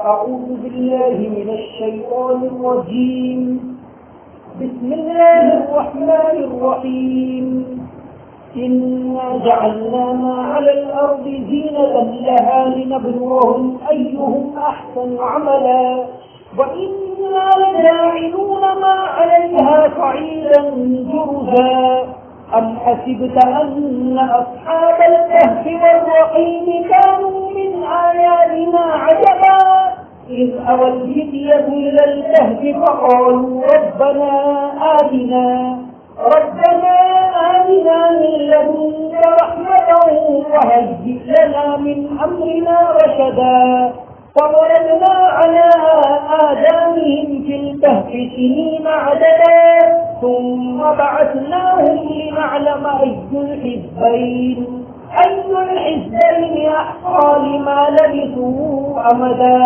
أعوذ بالله من الشيطان الرجيم. بسم الله الرحمن الرحيم. إنا جعلنا ما على الأرض زينة لها لنبلوهم أيهم أحسن عملا وإنا لجاعلون ما عليها صعيدا جرزا. أم حسبت أن أصحاب الكهف والرقيم كانوا من آياتنا عجبا إذ أوى الفتية إلى الكهف فقالوا ربنا آتنا من لدنك رحمة وهيئ لنا من أمرنا رشدا. فضربنا على آذانهم في الكهف سنين عددا ثم بعثناهم لنعلم أي الحزبين أحصى لما لبثوا أمدا.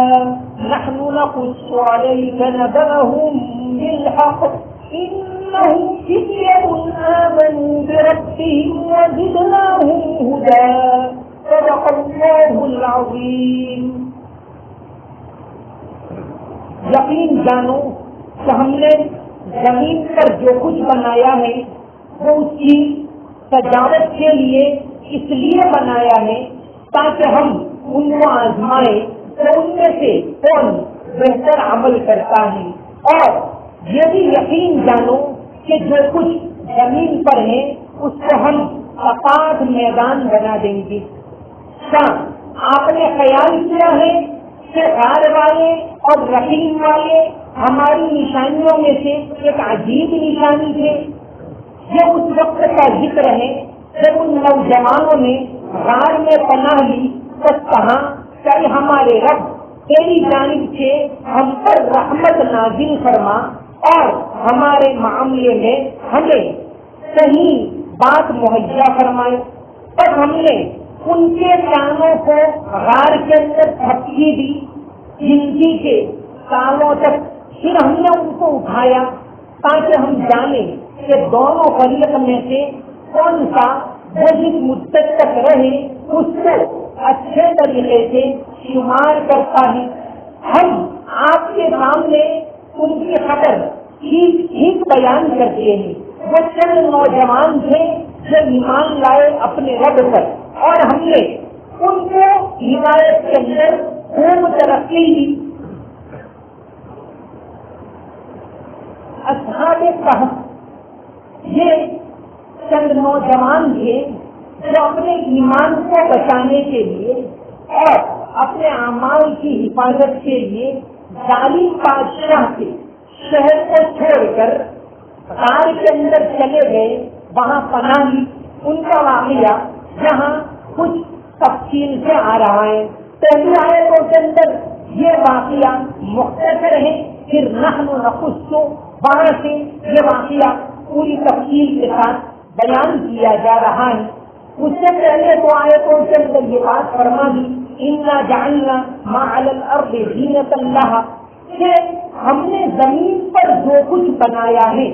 نحن نقص عليك نبأهم بالحق إنهم فتية آمنوا بربهم وزدناهم هدى. صدق الله العظيم. یقین جانو کہ ہم نے زمین پر جو کچھ بنایا ہے وہ اس کی سجاوٹ کے لیے اس لیے بنایا ہے تاکہ ہم ان کو آزمائیں تو ان میں سے کون بہتر عمل کرتا ہے. اور یہ بھی یقین جانو کہ جو کچھ زمین پر ہے اس کو ہم آباد میدان بنا دیں گے. کیا آپ نے خیال کیا ہے کہ غار والے اور رحیم والے ہماری نشانیوں میں سے ایک عجیب نشانی تھے؟ یہ اس وقت کا ذکر ہے جب ان نوجوانوں نے غار میں پناہ لی تو کہا کہ ہمارے رب تیری جانب سے ہم پر رحمت نازل فرما اور ہمارے معاملے میں ہمیں صحیح بات مہیا فرمائے. اور ہم نے ان کے کانوں کو غار کے اندر تھپکی دی زندگی کے سالوں تک. پھر ہم نے ان کو اٹھایا تاکہ ہم جانیں کہ دونوں فریق میں سے کون سا وہ جس مدت تک رہے اس کو اچھے طریقے سے شمار کرتا ہے. ہم آپ کے سامنے ان کی خبر ٹھیک بیان کرتے ہیں. وہ چند نوجوان تھے جو ایمان لائے اپنے رب پر اور ہم نے ان کو ہدایت کے اندر خوب ترقی دی. اصحاب کہف یہ چند نوجوان تھے جو اپنے ایمان کو بچانے کے لیے اور اپنے اعمال کی حفاظت کے لیے ظالم بادشاہ کے شہر کو چھوڑ کر غار کے اندر چلے گئے. وہاں پناہ لی. ان کا واقعہ یہاں کچھ تفصیل سے آ رہا ہے. پہلی آیتوں کے اندر یہ واقعہ مختصر ہے. پھر نحن نقص وہاں سے یہ واقعہ پوری تفصیل کے ساتھ بیان کیا جا رہا ہے. اس سے پہلے تو آیتوں کے اندر یہ بات فرما دی انا جعلنا ما علی الارض زینۃ لها کہ ہم نے زمین پر جو کچھ بنایا ہے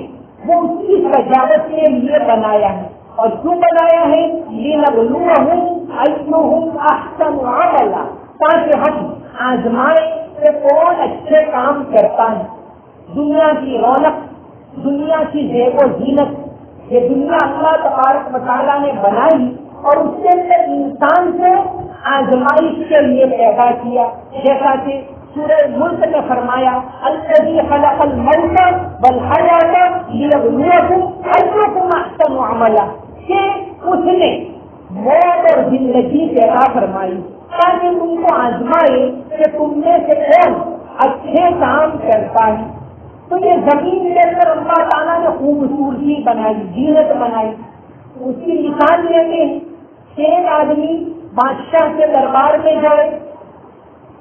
وہ اس کی سجاوٹ کے لیے بنایا ہے. اور کیوں بنایا ہے؟ لنبلوہم ایہم احسن عملا تاکہ ہم آزمائیں کہ کون اچھے کام کرتا ہے. دنیا کی رونق، دنیا کی زیب و زینت، یہ دنیا اللہ تبارک و تعالیٰ نے بنائی اور اس کے اندر انسان کو آزمائش کے لیے پیدا کیا. جیسا کہ سورہ ملک میں فرمایا الذی خلق الموت والحیات لیبلوکم ایکم احسن عملا کہ اس نے موت اور زندگی پیدا فرمائی تاکہ تم کو آزمائے کہ تم میں سے کون اچھے کام کرتا ہے. تو یہ زمین کے اندر اللہ تعالیٰ نے خوبصورتی بنائی، زینت بنائی. اس کی مثال یہ کہ ایک آدمی بادشاہ کے دربار میں جائے.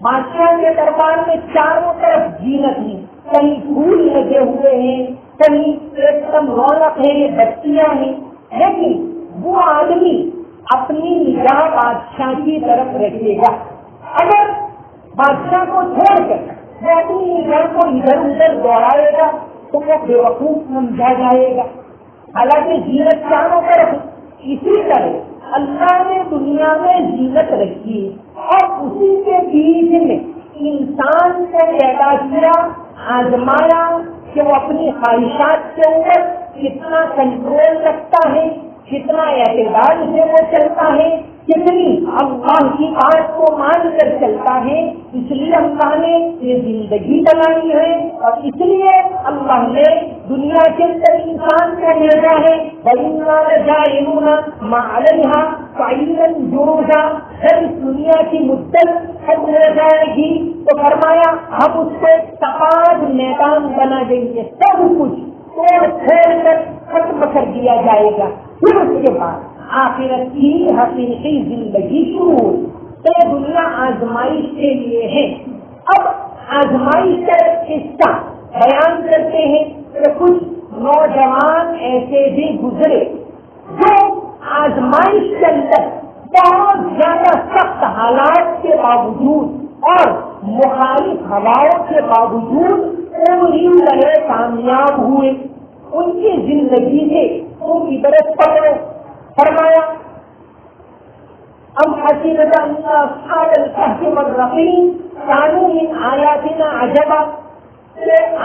بادشاہ کے دربار میں چاروں طرف زینت ہے، کہیں پھول لگے ہوئے ہیں، کہیں ایک دم رونق ہے، بستیاں ہیں. لیکن وہ آدمی اپنی نگاہ بادشاہ کی طرف رکھے گا. اگر بادشاہ کو چھوڑ کر وہ اپنی نگاہ کو ادھر ادھر دوڑائے گا تو وہ بے وقوف سمجھا جائے گا. حالانکہ زینت چاروں طرف. اسی طرح اللہ نے دنیا میں زینت رکھی اور اسی کے بیچ میں انسان کیا, آزمایا کہ وہ اپنی خواہشات کے اوپر کتنا کنٹرول رکھتا ہے, کتنا اعتدال سے وہ چلتا ہے, کتنی اللہ کی بات کو مان کر چلتا ہے. اس لیے اللہ نے یہ زندگی بنائی ہے اور اس لیے اللہ نے دنیا کے اندر انسان کو بھیجا ہے. وَإِنَّا لَجَاعِلُونَ مَا عَلَيْهَا صَعِيدًا جُرُوزًا. جب اس دنیا کی مدت ختم ہو جائے گی تو فرمایا ہم اس کو سپاٹ میدان بنا دیں گے, سب کچھ توڑ پھوڑ کر ختم کر دیا جائے گا. پھر اس کے بعد آخرت کی حقیقی زندگی شروع. تو یہ دنیا آزمائش کے لیے ہے. اب آزمائش کا حصہ بیان کرتے ہیں کہ کچھ نوجوان ایسے بھی گزرے جو آزمائش کے اندر بہت زیادہ سخت حالات کے باوجود اور مخالف ہواؤں کے باوجود پوری طرح کامیاب ہوئے. ان کی زندگی سے ان کی عبرت پکڑو. فرمایا ام حسبت ان اصحاب الكهف والرقيم كانوا من آیاتنا عجبا.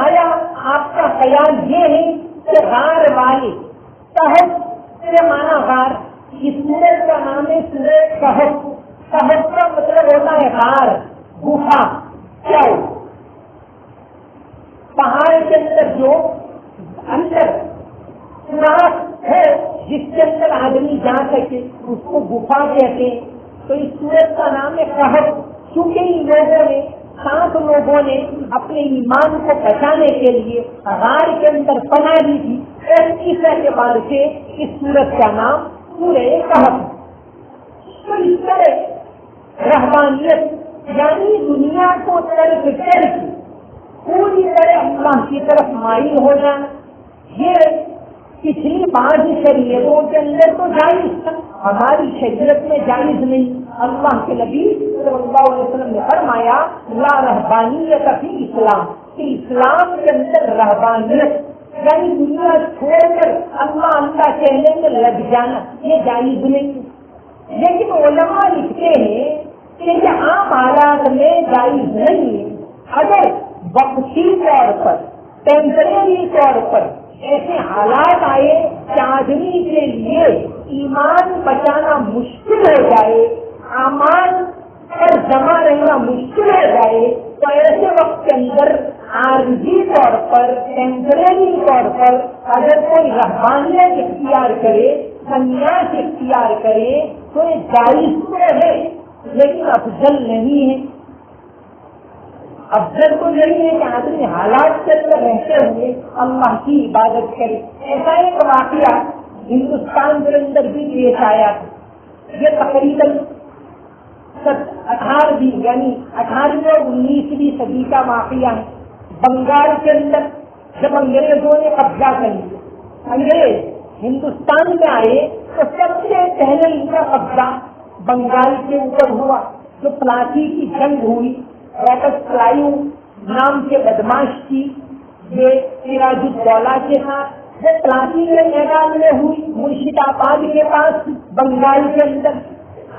آیا آپ کا خیال یہ ہے کہ غار والے, کہف سے مانا غار, اس سورت کا نام ہے سورت کہف. کہف کا مطلب ہوتا ہے غار, گفا, چو, پہاڑ کے اندر جو اندر سوراخ ہے جس کے اندر آدمی جا سکے اس کو گفا کہتے ہیں. تو اس سورت کا نام ہے کہف. چونکہ ان لوگوں نے 7 لوگوں نے اپنے ایمان کو بچانے کے لیے غار کے اندر پناہ لی تھی, اس اعتبار سے اس سورت کا نام سورہ کہف. تو اس طرح رہبانیت یعنی دنیا کو ترک کر کے پوری طرح اللہ کی طرف مائل ہو جانا, یہ پچھلی 5 شریعتوں کے اندر تو جائز تھا, ہماری شریعت میں جائز نہیں. اللہ کے نبی صلی اللہ علیہ وسلم نے فرمایا لا رہبانیت فی اسلام, کہ اسلام کے اندر رہبانیت یعنی دنیا چھوڑ کر اللہ اللہ کہنے میں لگ جانا یہ جائز نہیں. لیکن علماء لکھتے ہیں کہ یہ عام حالات میں جائز نہیں ہے. اگر وقتی طور پر, ٹیمپریری طور پر ایسے حالات آئے کہ آدمی کے لیے ایمان بچانا مشکل ہو جائے, امان پر جمع رہنا مشکل ہو جائے, تو ایسے وقت کے اندر عارضی طور پر, ٹیمپریری طور پر اگر کوئی رہبانیت اختیار کرے, سنیاس اختیار کرے تو یہ جائز تو ہے لیکن افضل نہیں ہے. افضل تو نہیں ہے کہ آدمی حالات کے اندر رہتے ہوئے اللہ کی عبادت کرے. ایسا ایک واقعہ ہندوستان کے اندر بھی پیش آیا تھا. یہ تقریباً 18ویں یعنی 18ویں اور 19ویں صدی کا واقعہ ہے. بنگال کے اندر جب انگریزوں نے قبضہ کر لیا, انگریز ہندوستان میں آئے تو سب سے پہلے ان کا قبضہ بنگال کے اوپر ہوا. جو پلاسی کی جنگ ہوئی, رابرٹ کلائیو نام کے بدماش کی یہ سراج الدولہ کے ساتھ, وہ پلاسی کے میدان میں ہوئی, مرشد آباد کے پاس بنگال کے اندر.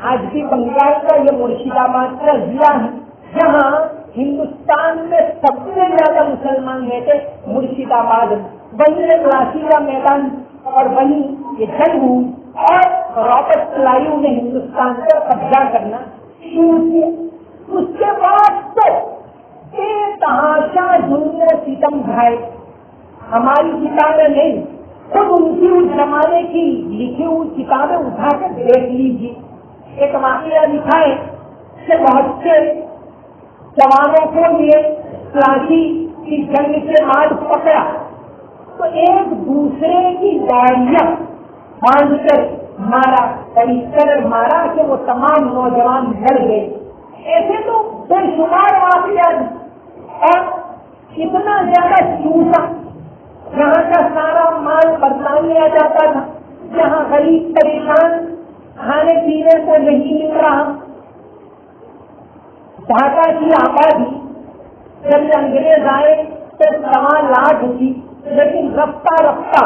آج بھی بنگال کا یہ مرشد آباد کا ضلع ہے جہاں ہندوستان میں سب سے زیادہ مسلمان رہتے, مرشد آباد میں. وہیں پلاسی کا میدان اور وہیں یہ جنگ ہوئی اور رابرٹ کلائیو نے ہندوستان پر قبضہ کرنا شروع کیا. اس کے بعد تو بے تحاشا ظلم و ستم ڈھائے. ہماری کتابیں نہیں, خود ان کی اس زمانے کی لکھی ہوئی کتابیں اٹھا کر دیکھ لیجیے. ایک واقعہ لکھا ہے کہ بہت سے جوانوں کو یہ پلاسی کی جنگ کے بعد پکڑا تو ایک دوسرے کی گاڑیاں باندھ کر مارا, اس طرح مارا کہ وہ تمام نوجوان لڑ گئے. ایسے تو بے شمار واقعات اور اتنا زیادہ چوسا. یہاں کا سارا مال برطانیہ جاتا تھا, جہاں غریب پریشان کھانے پینے کو نہیں مل رہا. ڈھاکہ کی آبادی جب انگریز آئے تو 1.25 لاکھ تھی, لیکن رفتہ رفتہ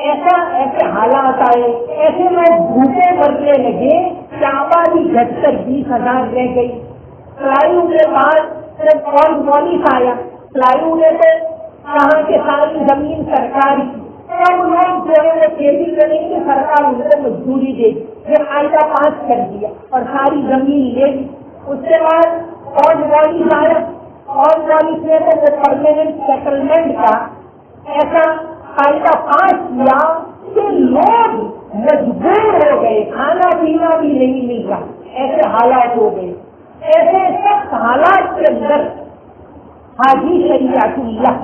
ایسے حالات آئے, ایسے لوگ بھوکے مرنے لگے کہ آبادی گھٹ کر 20,000 رہ گئی. کلائیو کے بعد جب کارنوالیس آیا لائی انہیں تو کہاں کے ساری زمین سرکاری، سب لوگ جو ہے وہ کھیتی کریں گے، سرکار ان کو مزدوری دے گی، پھر قاعدہ پاس کر دیا اور ساری زمین لے لی۔ اس کے بعد فوج والی آیا، فوج والی سے تو وہ پرماننٹ سیٹلمنٹ کا ایسا قاعدہ پاس کیا کہ لوگ مجبور ہو گئے، کھانا پینا بھی نہیں مل رہا، ایسے حالات ہو گئے۔ ایسے سخت حالات کے اندر حاجی شریعت اللہ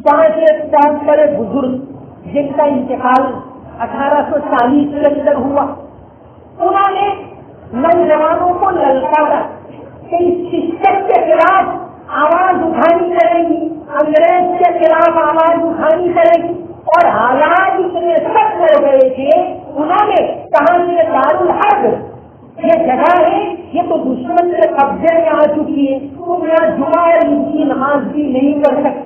جہاں سے بہت بڑے بزرگ جن کا انتقال 1840 کے اندر ہوا، انہوں نے نوجوانوں کو للکارا کہ اس سسٹم کے خلاف آواز اٹھانی پڑے گی، انگریز کے خلاف آواز اٹھانی پڑے گی، اور حالات اتنے سخت ہو گئے تھے، انہوں نے کہا کہ دارالحرب یہ جگہ ہے، یہ تو دشمن کے قبضے میں آ چکی ہے، تم یہاں جمعہ اور عید کی نماز بھی نہیں پڑھ سکتے۔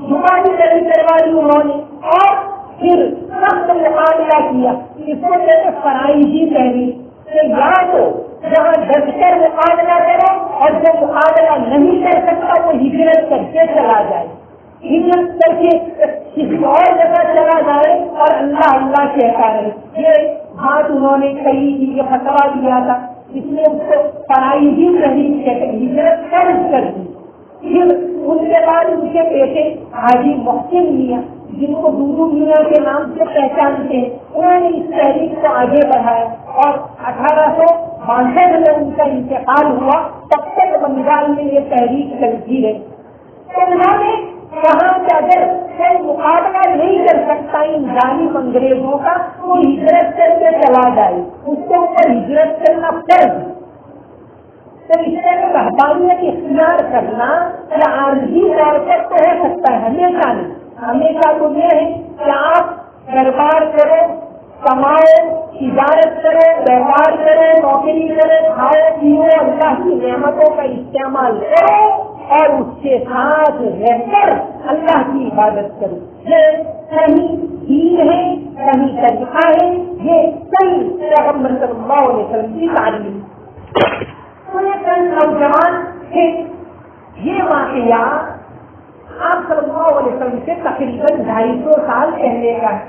جمعہ بھی نہیں کروائی انہوں نے، اور پھر سخت مقابلہ کیا، اس کو کہتے فرائضی تحریک، کہ یا تو جہاں ڈٹ کر مقابلہ کرو اور جو مقابلہ نہیں کر سکتا وہ ہجرت کر کے چلا جائے، ہجرت کر کے کسی اور جگہ چلا جائے اور اللہ اللہ کہتا رہے۔ یہ بات انہوں نے کہی تھی، یہ فتویٰ دیا تھا، اس نے اس کو فرائضی تحریک کہتے ہیں، ہجرت فرض کر دی۔ پھر ان کے بعد ان کے بیٹے حاجی محسن میاں جن کو دودو میاں کے نام سے پہچانتے ہیں، انہوں نے اس تحریک کو آگے بڑھایا اور 1862 میں ان کا انتقال ہوا۔ تب تک بنگال میں یہ تحریک چلتی رہی۔ تو انہوں نے کہا کہ اگر کوئی مقابلہ نہیں کر سکتا ان ظالم انگریزوں کا تو ہجرت کر کے چلا جائے، اس کے اوپر ہجرت کرنا فرض۔ تو اس سے رہبانیت اختیار کرنا یا عارضی طور پر تو ہو سکتا ہے، ہمیشہ نہیں۔ ہمیشہ تو یہ ہے کہ آپ کاروبار کرو، کماؤ، تجارت کرو، ویوہار کرو، نوکری کرو، کھاؤ پیو، اللہ کی نعمتوں کا استعمال کرو اور اس کے ساتھ رہ کر اللہ کی عبادت کرو۔ یہ صحیح دین ہے، صحیح طریقہ ہے، یہ صحیح پیغمبر صلی اللہ علیہ وسلم کی تعلیم۔ نوجوان تھے، یہ واقعہ آپ صلی اللہ علیہ وسلم سے تقریباً 250 سال پہلے کا ہے،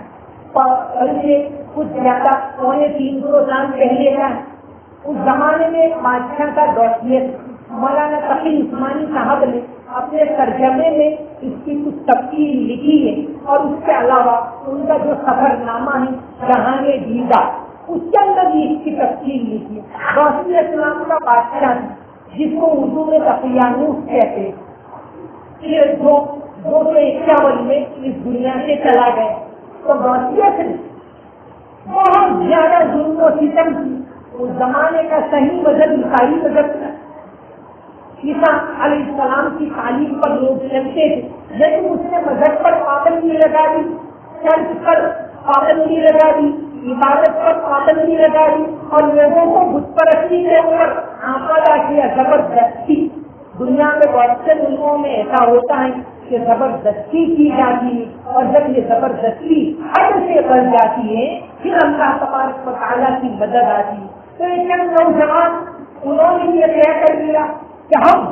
بلکہ کچھ زیادہ 350 سال پہلے کا ہے۔ اس زمانے میں ایک بادشاہ کا دوسیت مولانا تقی عثمانی صاحب نے اپنے ترجمے میں اس کی کچھ تفصیل لکھی ہے، اور اس کے علاوہ ان کا جو سفر نامہ ہے جہاں دیدہ، اس کے اندر بھی اس کی تفصیل لکھی ہے۔ روشنی اسلام کا بادشاہ جس کو اردو میں تقیانوس کہتے ہیں، یہ 251 میں اس دنیا سے چلا گیا۔ تو وصیت نے بہت زیادہ ظلم و ستم کی۔ اس زمانے کا صحیح مذہب عیسائی مذہب تھا، عیسیٰ علیہ السلام کی تعلیم پر لوگ چلتے تھے، لیکن اس نے مذہب پر پابندی لگا دی، چرچ پر پابندی لگا دی، عبادت پر پابندی لگا دی، اور لوگوں کو بت پرستی کے اوپر آمادہ کیا زبردستی۔ دنیا میں بہت سے ملکوں میں ایسا ہوتا ہے کہ زبردستی کی جاتی ہے، اور جب یہ زبردستی حد سے بڑھ جاتی ہے پھر اللہ تبارک و تعالیٰ کی مدد آتی ہے۔ تو ایک نوجوان انہوں نے یہ طے کر لیا کہ ہم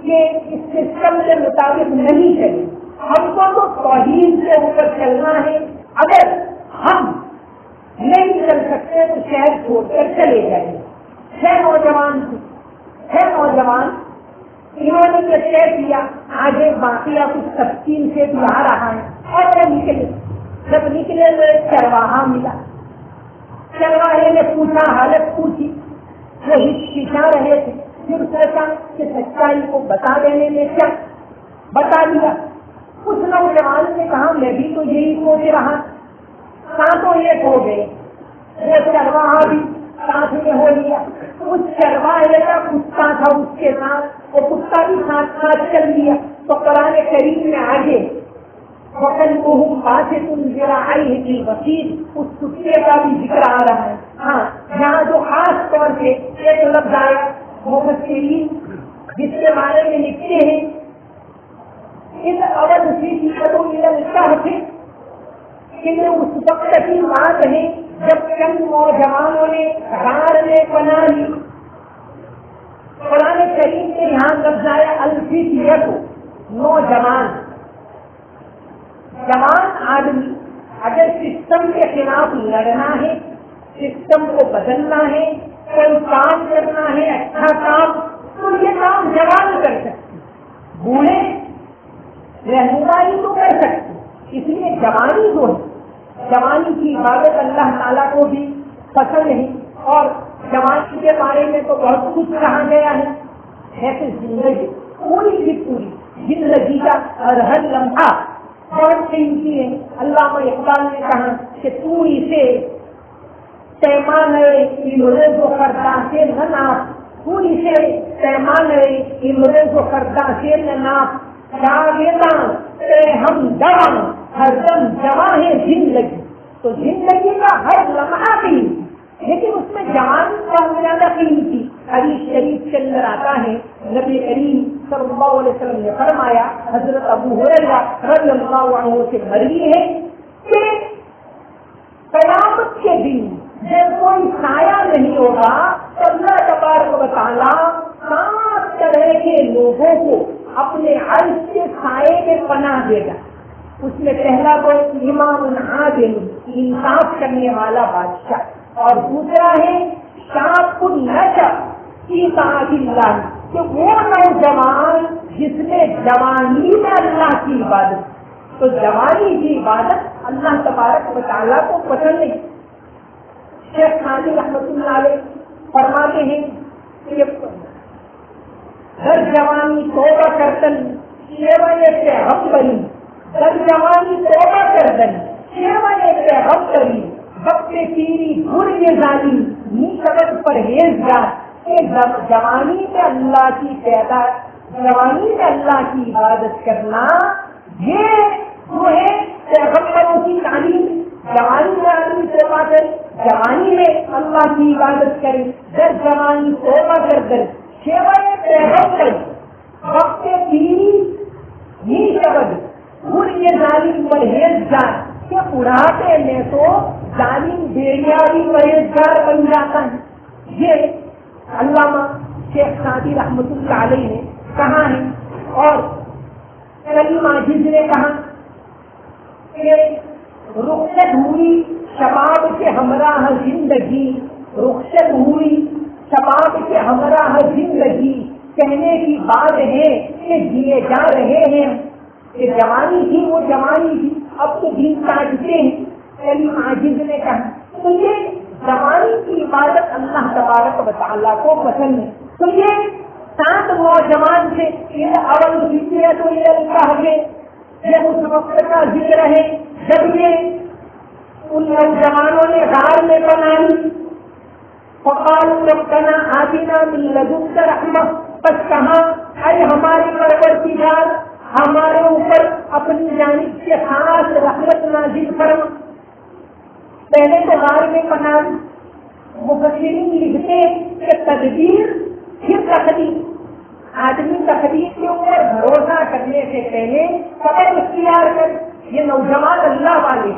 یہ اس سسٹم کے مطابق نہیں چلیں، ہم کو تو توحید کے اوپر چلنا ہے، اگر ہم نہیں چل سکتے تو شہر چھوڑ کر چلے جائیں۔ 6 نوجوان تھے، 6 نوجوان انہوں نے یہ طے کیا، آگے واقعہ کچھ تفصیل سے بھی آ رہا ہے، اور وہ نکلے۔ جب نکلے تو ایک چرواہا ملا، چرواہے نے پوچھا، حالت پوچھی، وہ ہچکچا رہے تھے، پھر اس نے کہا کہ سچائی کو بتا دینے میں کیا، بتا دیا۔ اس نوجوان نے کہا میں بھی تو یہی سوچ رہا، ساتھوں ایک ہو گئے، وہ چرواہا بھی ساتھ میں ہو لیا۔ اس چرواہے کا کتا تھا اس کے ساتھ، وہ کتا بھی ساتھ ساتھ چل لیا۔ تو قرآن کریم میں آگے وَقَلْبُهُمْ بَاسِطٌ ذِرَاعَيْهِ بِالْوَصِيدِ اس کتے کا بھی ذکر آ رہا ہے۔ ہاں، یہاں جو خاص طور سے ایک لفظ آیا مفسرین جس کے بارے میں لکھتے ہیں ان اول سی قدم الکہف، کہ یہ اس وقت کی بات ہے جب چند نوجوانوں نے غار میں پناہ لی۔ قرآن کریم میں یہاں لفظ آیا الفتیہ، نوجوان جوان آدمی اگر سسٹم کے خلاف لڑنا ہے، سسٹم کو بدلنا ہے، کوئی کام کرنا ہے اچھا کام، تو یہ کام جوان کر سکتے، بوڑھے رہنمائی تو کر سکتے۔ اس لیے جوانی جو ہے، جوانی کی عبادت اللہ تعالیٰ کو بھی پسند ہے، اور جوانی کے بارے میں تو بہت کچھ کہا گیا ہے۔ ایسے زندگی پوری کی پوری زندگی کا ہر لمحہ بہت قیمتی ہے۔ علامہ اقبال نے کہا کہ تو اسے پیمانے امروز و فردا سے نہ ناپ، تو اسے پیمانے امروز و فردا سے نہ ناپ، جاویداں اے ہم جوان ہر دم جواں ہے زندگی۔ تو زندگی کا ہر لمحہ قیمتی، لیکن اس میں جوانی کا زیادہ قیمتی۔ حدیث شریف کے اندر آتا ہے، نبی کریم صلی اللہ علیہ وسلم نے فرمایا، حضرت ابو ہریرہ رضی اللہ عنہ سے مروی ہے کہ قیامت کے دن جب کوئی سایہ نہیں ہوگا تو اللہ تبارک و تعالیٰ 7 طرح کے لوگوں کو اپنے عرش کے سائے میں پناہ دے گا۔ اس میں پہلا کوئی امام عادل، انصاف کرنے والا بادشاہ، اور دوسرا ہے شاب النشأ فی طاعت اللہ، کہ وہ نوجوان جس نے جوانی میں اللہ کی عبادت، تو جوانی کی عبادت اللہ تبارک و تعالیٰ کو پسند نہیں۔ شیخ سعدی رحمۃ اللہ علیہ فرماتے ہیں کہ در جوانی توبہ کردن شیوے پیغمبری، در جوانی توبہ کردن شیوے پیغمبری، وقت پیری بری ظالم نی قدر پرہیزگار، کہ جوانی میں اللہ کی جوانی میں اللہ کی عبادت کرنا، یہ جو ہے پیغمبروں کی تعلیم۔ جوانی میں آدمی توبہ کرے، جوانی میں اللہ کی عبادت کرے، در جوانی توبہ کر در شیوے پیغمبر، وقت پیری نی قدر بری ظالم پرہیزگار، کہ بڑھاپے میں تو ظالم بیڑیا بھی پرہیزگار بن جاتا ہے۔ یہ علامہ شیخ سعدی رحمۃ اللہ علیہ نے کہا ہے۔ اور کلیم عاجز نے کہا کہ رخصت ہوئی شباب کے ہمراہ زندگی، رخصت ہوئی شباب کے ہمراہ زندگی، کہنے کی بات ہے کہ جیے جا رہے ہیں، کہ جوانی تھی وہ جوانی تھی، اب تو دن کاٹتے ہیں۔ کلیم عاجز نے کہا تو یہ جوانی کی عبادت اللہ تبارک و تعالیٰ کو پسند ہے۔ تو یہ 7 نوجوان سے اول ذکر تو یہ اس وقت کا ذکر ہے جب یہ ان نوجوانوں نے غار میں پناہ لی، فقالوا ربنا آتنا من لدنک رحمہ، بس کہا اے ہماری پروردگار ہمارے اوپر اپنی جانب سے خاص رحمت نازل فرما۔ پہلے تو غار میں پناہ لی۔ مفسرین لکھتے کہ تدبیر پھر تقدیر، آدمی تقدیر کے اوپر بھروسہ کرنے سے پہلے صبر اختیار کر۔ یہ نوجوان اللہ والے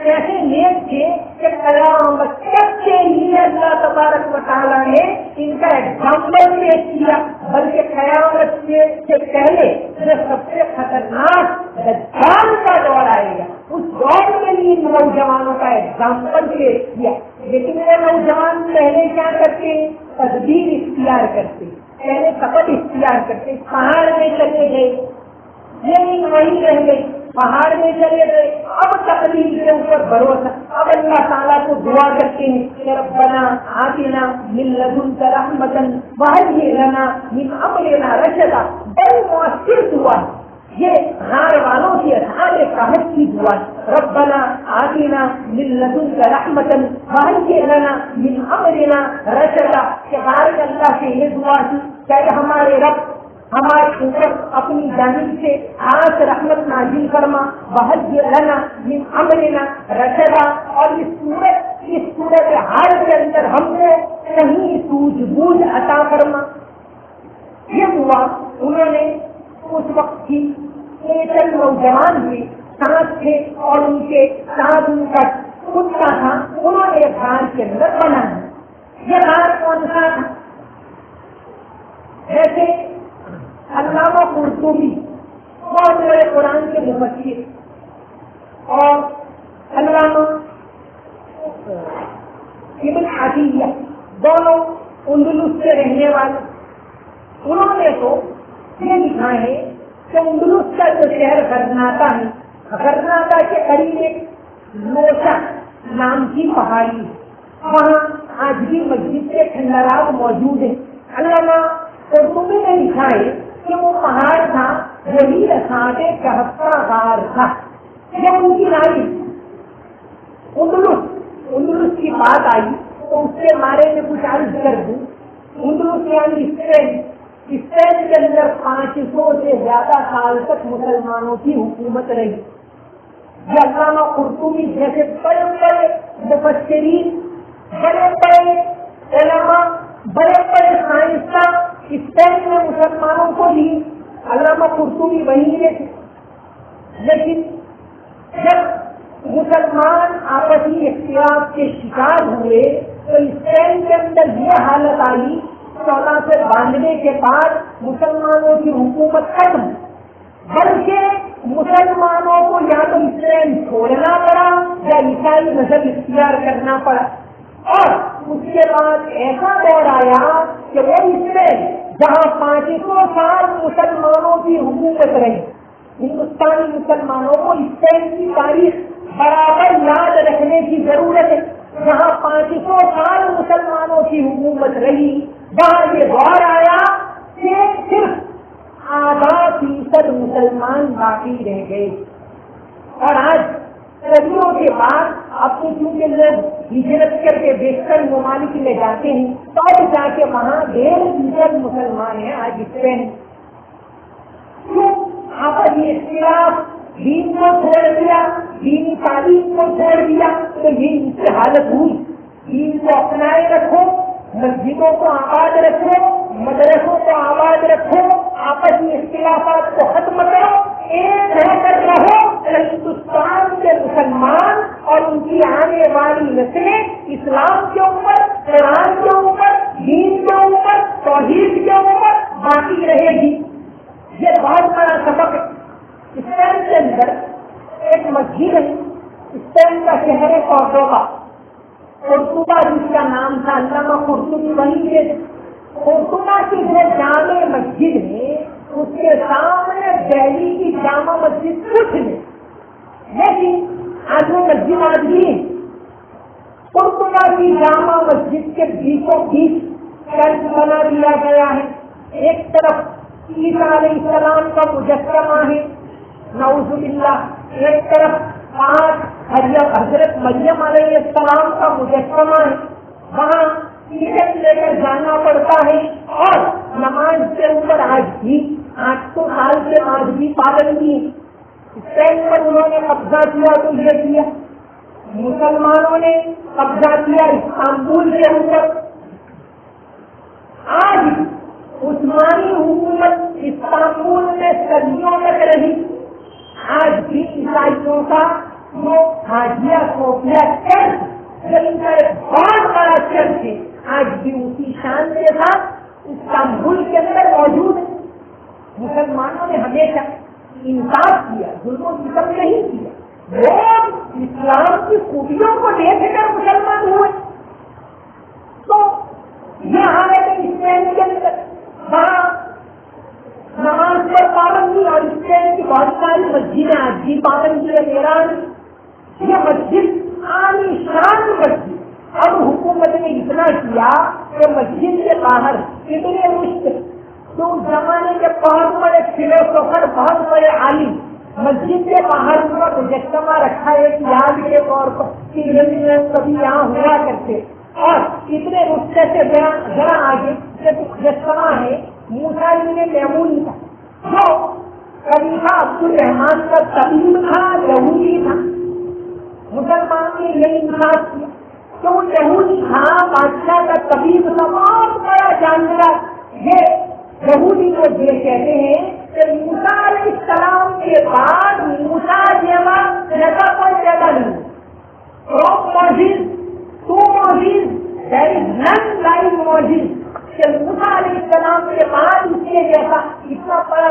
ایسے نیک تھے کہ قیامت تک کے لیے اللہ تبارک و تعالیٰ نے ان کا ایگزامپل پیش کیا، بلکہ قیامت سے پہلے جو سب سے خطرناک دجال کا دور آئے گا، اس دور کے لیے نوجوانوں کا ایگزامپل پیش کیا۔ لیکن وہ نوجوان پہلے کیا کرتے، تدبیر اختیار کرتے، پہلے صبر اختیار کرتے۔ پہاڑ میں چلے گئے، یہ وہیں رہ گئے، پہاڑ میں چلے گئے، اب تقدیر کے اوپر بھروسہ، اب اللہ تعالیٰ کو دعا کرتے ہیں کہ ربنا آتنا من لدنک رحمتا وہیئ لنا من امرنا رشدا۔ بڑی مؤثر دعا، یہ غار والوں کی اصحاب کہف کی دعا، ربنا آتنا من لدنک رحمتا وہیئ لنا من امرنا رشدا، کہ غار میں اللہ سے یہ دعا کی کہ ہمارے رب ہمارے اوپر اپنی جانب سے خاص رحمت نازل فرما، وہیئ لنا من امرنا رشدا، اور اس صورت حال کے اندر ہم کو کہیں سوجھ بوجھ عطا فرما۔ یہ دعا انہوں نے اس وقت کی، چند نوجوان بھی ساتھ تھے اور ان کے ساتھ ان کا کتا تھا، انہوں نے غار کے اندر بنایا۔ یہ غار کون سا تھا؟ جیسے علامہ قرطبی بہت بڑے قرآن کے مفسر اور علامہ ابن عطیہ دونوں اندلس سے رہنے والے، انہوں نے تو یہ لکھا ہے کہ اندلس کا جو شہر غرناطہ ہے، غرناطہ کے قریب ایک لوچا نام کی پہاڑی ہے، وہاں آج بھی مسجد کے کھنڈرات موجود ہیں۔ علامہ قرطبی نے لکھا ہے کہ وہ پہاڑ تھا وہی اصحاب کہف کا غار تھا۔ یہ ان کی رائے اندلس کی بات آئی تو اس کے بارے میں کچھ عرض کر دوں۔ اندلس یعنی اسپین کے اندر 500 سے زیادہ سال تک مسلمانوں کی حکومت رہی۔ یہ علامہ قرطبی جیسے بڑے بڑے مفسرین، بڑے بڑے علماء، بڑے بڑے سائنسداں اسپین میں مسلمانوں کو لی، علامہ قرطبی وہیں تھے۔ لیکن جب مسلمان آپسی اختلاف کے شکار ہوئے تو اسپین کے اندر یہ حالت آئی 1492 کے بعد مسلمانوں کی حکومت ختم، بلکہ مسلمانوں کو یا تو اسپین چھوڑنا پڑا یا عیسائی مذہب اختیار کرنا پڑا۔ اور اس کے بعد ایسا دور آیا کہ وہ اسپین جہاں 500 سال مسلمانوں کی حکومت رہی، ہندوستانی مسلمانوں کو اسپین کی تاریخ برابر یاد رکھنے کی ضرورت ہے۔ جہاں 500 سال مسلمانوں کی حکومت رہی، وہاں یہ دور آیا کہ صرف 0.5% مسلمان باقی رہ گئے۔ اور آج صدیوں کے بعد اب تو چونکہ لوگ ہجرت کر کے بیشتر ممالک میں جاتے ہیں تو اب جا کے وہاں 1.5% مسلمان ہیں آج اسپین۔ کیوں؟ آپسی اختلاف، دین کو چھوڑ دیا، دینی تعلیم کو چھوڑ دیا تو یہ ان سے حالت ہوئی۔ دین کو اپنائے رکھو، مسجدوں کو آباد رکھو، مدرسوں کو آباد رکھو، آپسی اختلافات کو ختم کرو، ایک رہ کر رہو۔ ہندوستان کے مسلمان اور ان کی آنے والی نسلیں اسلام کے اوپر، قرآن کے اوپر، دین کے اوپر، توحید کے اوپر باقی رہے گی۔ یہ بہت بڑا سبق ہے۔ اسپین کے اندر ایک مسجد ہے، اسپین کا شہر ہے قرطبہ جس کا نام تھا، علامہ قرطبی وہیں کے قرطبہ کی جو جامع مسجد ہے اس کے سامنے دہلی کی جامع مسجد کچھ نہیں، لیکن آج وہ مسجد آج بھی ہے۔ قرطبہ کی جامع مسجد کے بیچوں بیچ چرچ بنا دیا گیا ہے۔ ایک طرف عیسیٰ علیہ السلام کا مجسمہ ہے، نعوذ باللہ، ایک طرف 5 حضرت مریم علیہ السلام کا مجسمہ ہے، وہاں ٹکٹ لے کر جانا پڑتا ہے۔ اور نماز کے اوپر آج بھی 800 سال کے بعد بھی پابندی ہے۔ اسپین پر انہوں نے قبضہ کیا تو یہ کیا، مسلمانوں نے قبضہ کیا استنبول کے اوپر۔ آج عثمانی حکومت استنبول میں صدیوں تک رہی، آج بھی عیسائیوں کا جو حاجیہ صوفیہ چرچ، ان کا ایک بہت بڑا چرچ ہے، آج بھی اسی شان کے ساتھ استنبول کے اندر موجود ہے۔ مسلمانوں نے ہمیشہ انصاف کیا، ظلم و ستم نہیں کیا، لوگ اسلام کی خوبیوں کو دیکھ کر مسلمان ہوئے۔ تو یہ حالت اسپین کے اندر، وہاں نماز پر پابندی، اور اسپین کی بہت ساری مسجدیں آج بھی پابندی ہے۔ ایران یہ مسجد عالی شان مسجد، اب حکومت نے اتنا کیا کہ مسجد کے باہر اتنے مشکل تو اس زمانے کے بہت بڑے فلسفر، بہت بڑے عالم مسجد کے باہر ان کا مجسمہ رکھا ہے ایک یاد کے طور پر کہ کبھی یہاں ہوا کرتے۔ اور اتنے رشتے سے ذرا آگے مجسمہ ہے موسیٰ ابن میمون کا، جو خلیفہ عبد الرحمان کا طبیب تھا، یہودی تھا۔ مسلمان نے یہ انصاف کیا کہ وہ یہودی تھا، بادشاہ کا طبیب تھا، بہت بڑا جانکار۔ یہ یہودی کو یہ کہتے ہیں کہ موسیٰ علیہ السلام کے بعد موسیٰ جیسا کوئی پیدا نہیں، کہ موسیٰ علیہ السلام کے بعد اس کے جیسا اتنا بڑا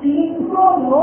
309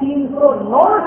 309